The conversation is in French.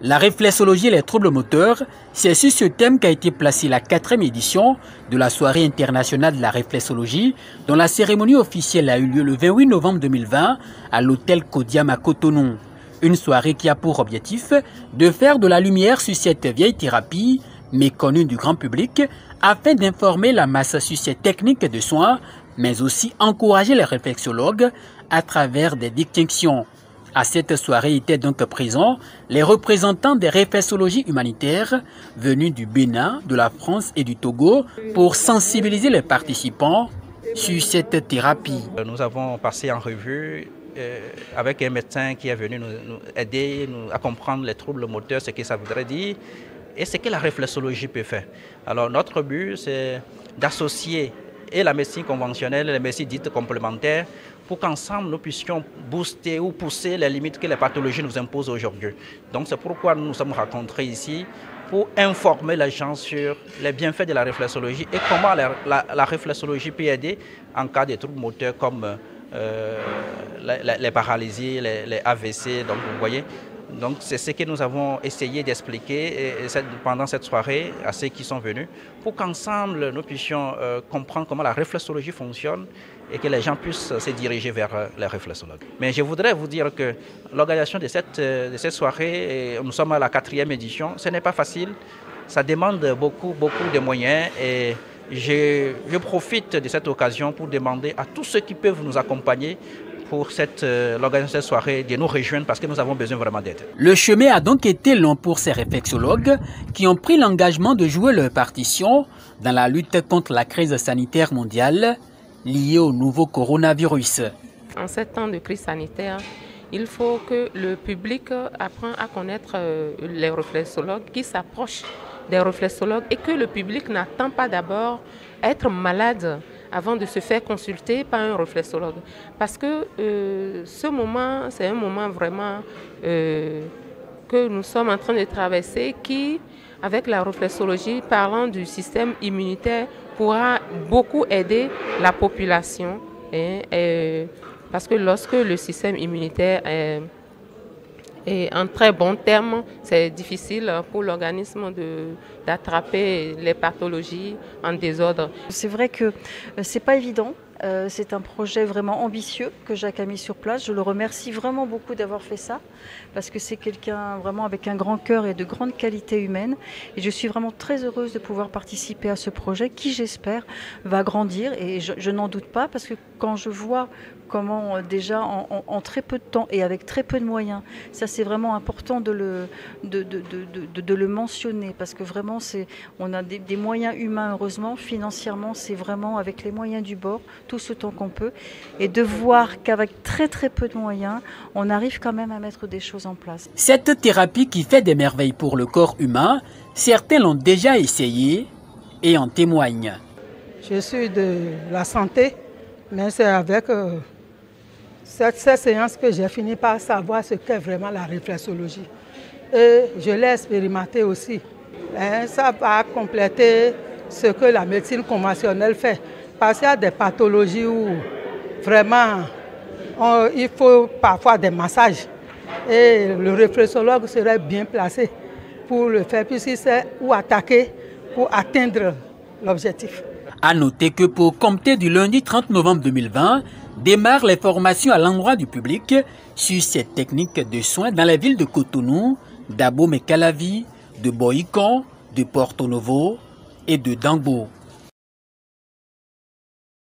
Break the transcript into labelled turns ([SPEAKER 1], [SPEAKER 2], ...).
[SPEAKER 1] La réflexologie et les troubles moteurs, c'est sur ce thème qu'a été placée la 4e édition de la soirée internationale de la réflexologie, dont la cérémonie officielle a eu lieu le 28 novembre 2020 à l'hôtel Kodiam à Cotonou. Une soirée qui a pour objectif de faire de la lumière sur cette vieille thérapie méconnue du grand public afin d'informer la masse sur ses techniques de soins, mais aussi encourager les réflexologues à travers des distinctions. À cette soirée étaient donc présents les représentants des réflexologies humanitaires venus du Bénin, de la France et du Togo pour sensibiliser les participants sur cette thérapie.
[SPEAKER 2] Nous avons passé en revue avec un médecin qui est venu nous aider à comprendre les troubles moteurs, ce que ça voudrait dire et ce que la réflexologie peut faire. Alors notre but, c'est d'associer et la médecine conventionnelle et les médecines dites complémentaires pour qu'ensemble nous puissions booster ou pousser les limites que les pathologies nous imposent aujourd'hui. Donc c'est pourquoi nous nous sommes rencontrés ici pour informer les gens sur les bienfaits de la réflexologie et comment la réflexologie peut aider en cas de troubles moteurs comme les paralysies, les AVC, donc vous voyez. Donc c'est ce que nous avons essayé d'expliquer pendant cette soirée à ceux qui sont venus pour qu'ensemble nous puissions comprendre comment la réflexologie fonctionne et que les gens puissent se diriger vers les réflexologues. Mais je voudrais vous dire que l'organisation de cette soirée, nous sommes à la 4e édition, ce n'est pas facile, ça demande beaucoup de moyens et je profite de cette occasion pour demander à tous ceux qui peuvent nous accompagner pour l'organisation de cette soirée de nous rejoindre parce que nous avons besoin vraiment d'aide.
[SPEAKER 1] Le chemin a donc été long pour ces réflexologues qui ont pris l'engagement de jouer leur partition dans la lutte contre la crise sanitaire mondiale liée au nouveau coronavirus.
[SPEAKER 3] En 7 ans de crise sanitaire, il faut que le public apprenne à connaître les réflexologues, qui s'approchent des réflexologues et que le public n'attend pas d'abord être malade avant de se faire consulter par un réflexologue. Parce que ce moment, c'est un moment vraiment que nous sommes en train de traverser qui, avec la réflexologie, parlant du système immunitaire, pourra beaucoup aider la population. Parce que lorsque le système immunitaire est en très bon terme, c'est difficile pour l'organisme d'attraper les pathologies en désordre.
[SPEAKER 4] C'est vrai que c'est pas évident. C'est un projet vraiment ambitieux que Jacques a mis sur place. Je le remercie vraiment beaucoup d'avoir fait ça parce que c'est quelqu'un vraiment avec un grand cœur et de grande qualité humaine. Et je suis vraiment très heureuse de pouvoir participer à ce projet qui, j'espère, va grandir. Et je n'en doute pas parce que quand je vois comment déjà en très peu de temps et avec très peu de moyens, ça c'est vraiment important de le mentionner parce que vraiment on a des moyens humains heureusement, financièrement c'est vraiment avec les moyens du bord, tout ce temps qu'on peut, et de voir qu'avec très peu de moyens, on arrive quand même à mettre des choses en place.
[SPEAKER 1] Cette thérapie qui fait des merveilles pour le corps humain, certains l'ont déjà essayé et en témoignent.
[SPEAKER 5] Je suis de la santé, mais c'est avec cette séance que j'ai fini par savoir ce qu'est vraiment la réflexologie. Et je l'ai expérimenté aussi. Et ça va compléter ce que la médecine conventionnelle fait. Parce qu'il y a des pathologies où vraiment il faut parfois des massages. Et le réflexologue serait bien placé pour le faire, puisqu'il sait où attaquer pour atteindre l'objectif.
[SPEAKER 1] À noter que pour compter du lundi 30 novembre 2020, démarrent les formations à l'endroit du public sur cette technique de soins dans les villes de Cotonou, d'Abomey-Calavi, de Boyikon, de Porto Novo et de Dangbo.